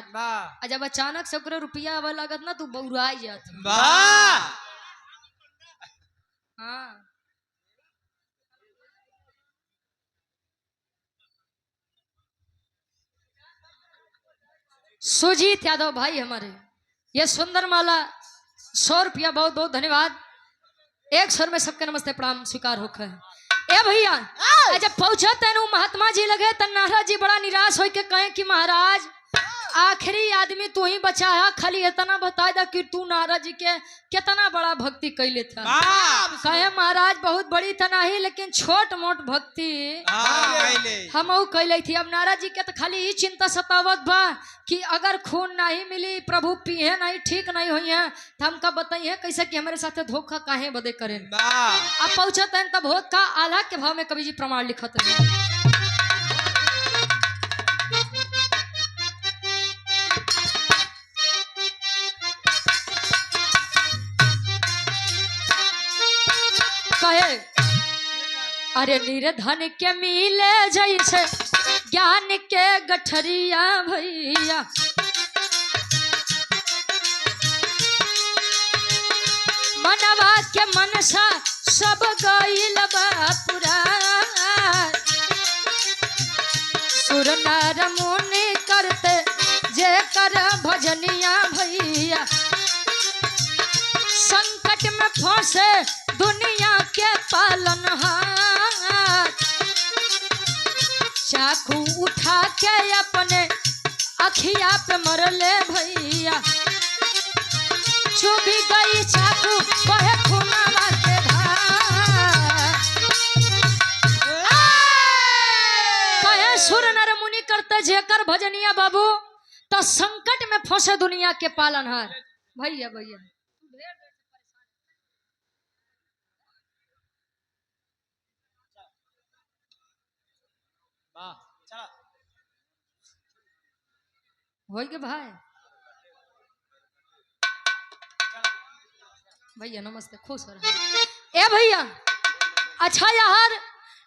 जब अचानक से ओकरे रुपया आवे लागत ना तू बौराई जात हाँ सुजीत यादव भाई हमारे ये सुंदर माला 100 रुपया बहुत बहुत धन्यवाद 1 स्वर में सबके नमस्ते प्रणाम स्वीकार होकर ए भैया जब पहुंचा तेनु महात्मा जी लगे तन नारद जी बड़ा निराश होके कहे कि महाराज आखिरी आदमी तू ही बचा है खाली इतना बता दा कि तू नारद जी के कितना बड़ा भक्ति कैले था कहे महाराज बहुत बड़ी तो नहीं लेकिन छोट मोट भक्ति हम कैले थी अब नारद जी के तो खाली ही चिंता सतावत बा कि अगर खून नहीं मिली प्रभु पिए नहीं ठीक नहीं हुई है तो हमका बताइए कैसे कि हमारे साथ धोखा काहे बदे करें अब पहुंचते हैं तब का आल्हा के भाव में कवि जी प्रमाण लिखत है कहे अरे निर्धन के मिले जैसे ज्ञान के गठरिया भैया मनवा के मनसा सब गइल बापुरा सुर नर मुनि करते जे कर भजनिया भैया संकट में फंसे दुनिया के पालनहार चाकू उठा के अपने अखिया पे मरले भैया चुभी गई चाकू बहे खूनावा के धार कहे सुर नर मुनि करते जेकर भजनिया बाबू तो संकट में फंसे दुनिया के पालनहार भैया भैया हो गए भाई भैया नमस्ते खुश हो रहे ए भैया अच्छा यार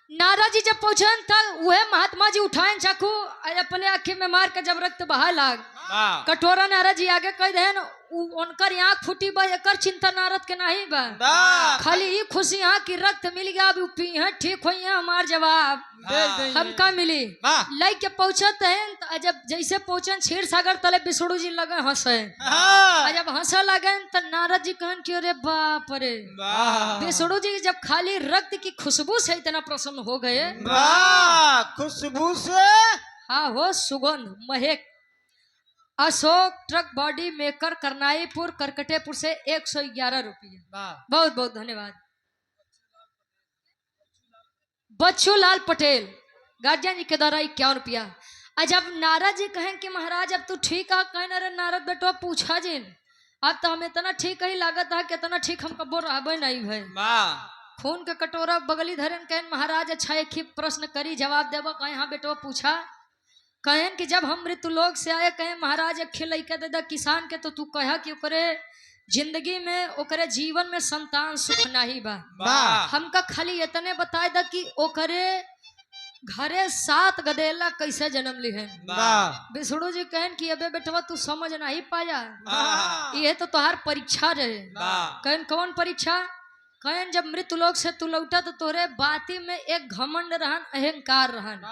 नारद जी जब पहुंचन तब वह महात्मा जी उठाए चाकू और अपने आँखी में मार के जब रक्त बहा लाग वाह कटोरा नारद जी आगे कह देन उनकर आँख फूटी बा एकर चिंता नारद के नहीं बा वाह खाली ये खुशी यहाँ की रक्त मिल गया अब पी है ठीक हो हमार जवाब हमका मिली वाह लई के पहुंचत है जब जैसे पहुंचन क्षीर सागर तले विष्णु जी लगे हंसे हाँ जब हंसा लगे तो नारद जी कहन कि अरे बाप रे वाह विष्णु जी जब खाली रक्त की खुशबू से इतना प्रसन्न हो गए वाह खुशबू से हाँ हो सुगंध महक Ashok truck body maker Karnaipur Karkatepur से 111 रुपये वाह बहुत बहुत धन्यवाद बच्चू लाल पटेल गार्जियन जी के द्वारा 51 रुपया जब नारद जी कहें कि महाराज अब तू ठीक है कहें अरे नारद बेटो पूछा जिन अब तो हम इतना ठीक ही लागत है कि इतना ठीक हम कबो रहबे नहीं भाई वाह खून के कटोरा बगली धरन कहें महाराज अच्छा एक ही प्रश्न करी जवाब देव कहें हाँ बेटो पूछा कहें कि जब हम मृत्यु लोक से आए कहें महाराज एक खिल दे दा किसान के तो तू कहा कि ओकरे जिंदगी में ओकरे जीवन में संतान सुख नहीं बा वाह हमका खाली इतने बताए दा कि ओकरे घरे 7 गदेला कैसे जन्म ली है वाह विष्णु जी कहन कि अबे बेटवा तू समझ नहीं पाया वाह ये तो तोहार परीक्षा रहे वाह कहन कौन परीक्षा कहन जब मृत्यु लोक से तू लौटा तो तोरे बाती में एक घमंड रहन अहंकार रहन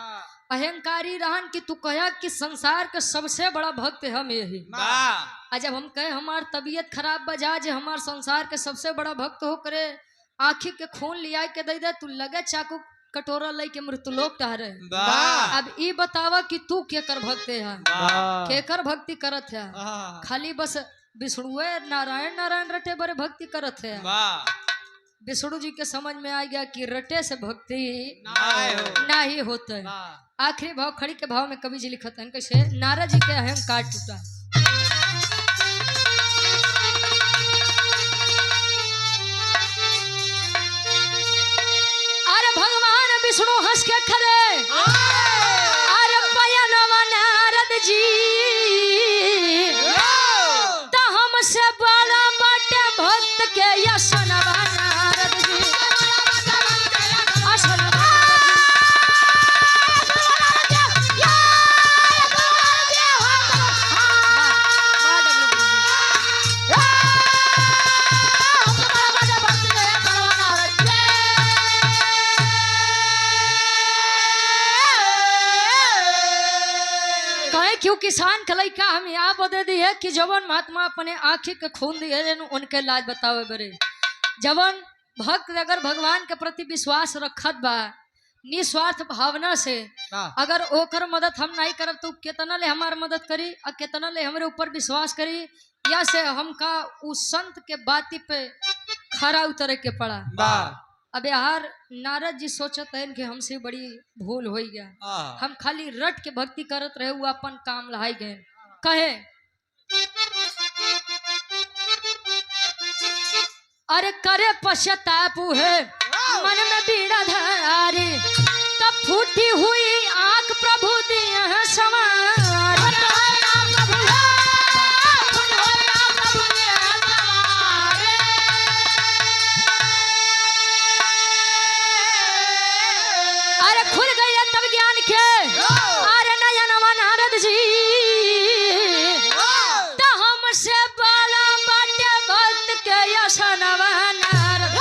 अहंकारी रहन कि तू कहा कि संसार के सबसे बड़ा भक्त हम यही वाह जब हम कहे हमार तबीयत खराब बजा जे हमार संसार के सबसे बड़ा भक्त हो करे आँखी के खून लिया के दे दे तू लगे चाकू कटोरा लई के मृत्यु लोक टहरे वाह अब ई बतावा कि तू केकर भक्त है वाह केकर भक्ति करत है खाली बस विष्णुए नारायण नारायण रटे बड़े भक्ति करत है वाह विष्णु जी के समझ में आ गया कि रटे से भक्ति हो नहीं होता है वाह आखिरी भाव खड़ी के भाव में कवि जी लिखत हैं कैसे नारद जी के अहंकार टूटा अरे भगवान विष्णु हंस के खरे अरे बयानवा नारद जी तो हमसे बड़ा बाटे भक्त के यसनवा नारद जी असनवा क्यों किसान खलाई का हम यहाँ बदे दी है कि जवन महात्मा अपने आँखी के खून दिए उनके लाज बतावे बरे जवन भक्त अगर भगवान के प्रति विश्वास रखत बा निस्वार्थ भावना से अगर ओकर मदद हम नहीं करब तो कितना ले हमार मदद करी और कितना ले हमारे ऊपर विश्वास करी या से हमका उस संत के बाती पे खरा उतरे के पड़ा अब यार नारद जी सोचत है कि हमसे बड़ी भूल हो गया हम खाली रट के भक्ति करत रहे वो अपन काम लाई गए कहे अरे करे पश्चाताप है मन में बीड़ा धारी तब फूटी हुई आंख प्रभु दिए हैं सवार अरे खुल गई तब ज्ञान के अरे नयनवा नारद जी तो हमसे बड़ा बाटे भक्त के यसनवा नारद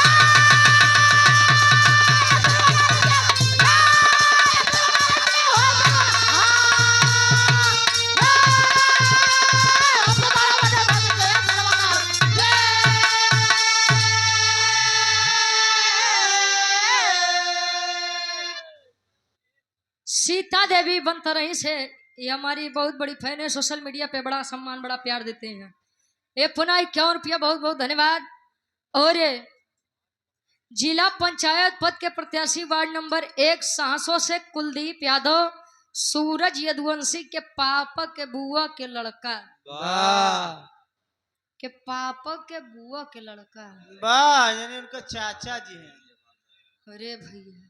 सीता देवी बनतरही से ये हमारी बहुत बड़ी फैन है सोशल मीडिया पे बड़ा सम्मान बड़ा प्यार देते हैं ये पुनः 51 रुपया बहुत बहुत धन्यवाद और जिला पंचायत पद के प्रत्याशी वार्ड नंबर 1 सहसों से कुलदीप यादव सूरज यदुवंशी के पापा के बुआ के लड़का के पापा के बुआ के लड़का यानी उनका चाचा जी हैं अरे भैया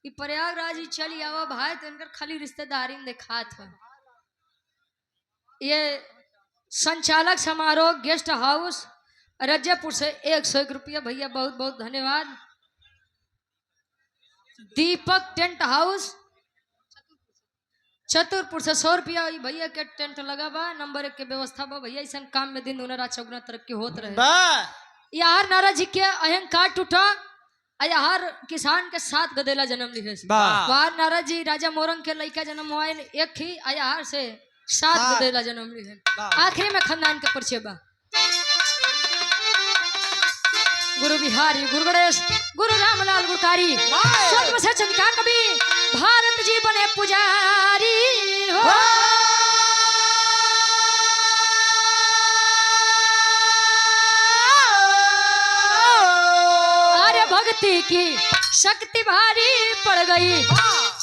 कि प्रयागराज ही चली आवा भाई तो इनकर खाली रिश्तेदारी में देखा था ये संचालक समारोह गेस्ट हाउस रजयपुर से 101 रुपया भैया बहुत बहुत धन्यवाद दीपक टेंट हाउस चतुरपुर से 100 रुपया भैया के टेंट लगा बा। नंबर 1 के व्यवस्था बा भैया। ऐसा काम में दिन दुना चौगुना तरक्की होत रहे। यार नारा जी के अहंकार टूटा। यार किसान के 7 गदेला जन्म लिखे। वार नारा जी राजा मोरंग के लड़का जन्म हुआ एक ही अयार से 7 गदेला जन्म लिखे। आखिरी में खानदान के परिचय बा। गुरु बिहारी, गुरु गणेश, गुरु रामलाल गुरकारी, सत्य से चंद्रिका कवि, भारत जी बने पुजारी हो। अरे भक्ति की शक्ति भारी पड़ गई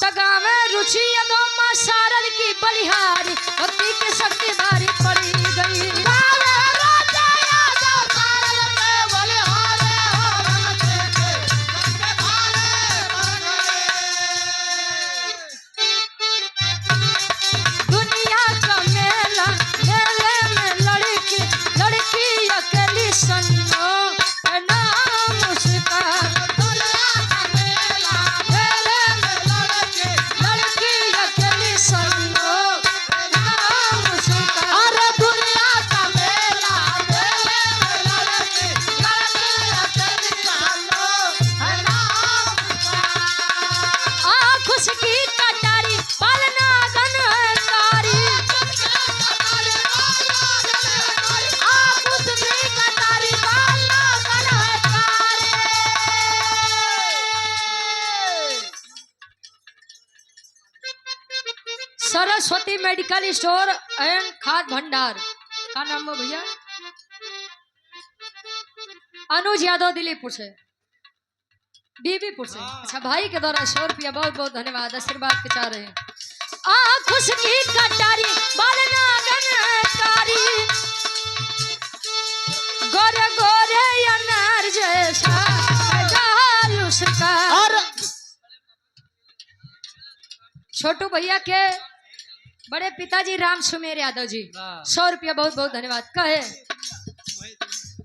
तगा में रुचि अदो मां शारद की बलिहारी। भक्ति की शक्ति भारी पड़ी गई। सरस्वती मेडिकल स्टोर एंड खाद भंडार का नाम है भैया? अनुज यादव दिल्लीपुर से, बीबीपुर से। अच्छा भाई के द्वारा 100 रुपया बहुत बहुत धन्यवाद। आशीर्वाद के चाह रहे हैं। खुश की कटारी बालनागनकारी गोरे गोरे अनार जैसा गाल उसका। छोटू भैया के बड़े पिताजी राम सुमेर यादव जी 100 रुपया बहुत बहुत धन्यवाद। कहे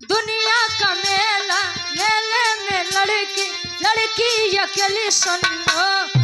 दुनिया का मेला मेले में लड़की लड़की अकेली सुनो।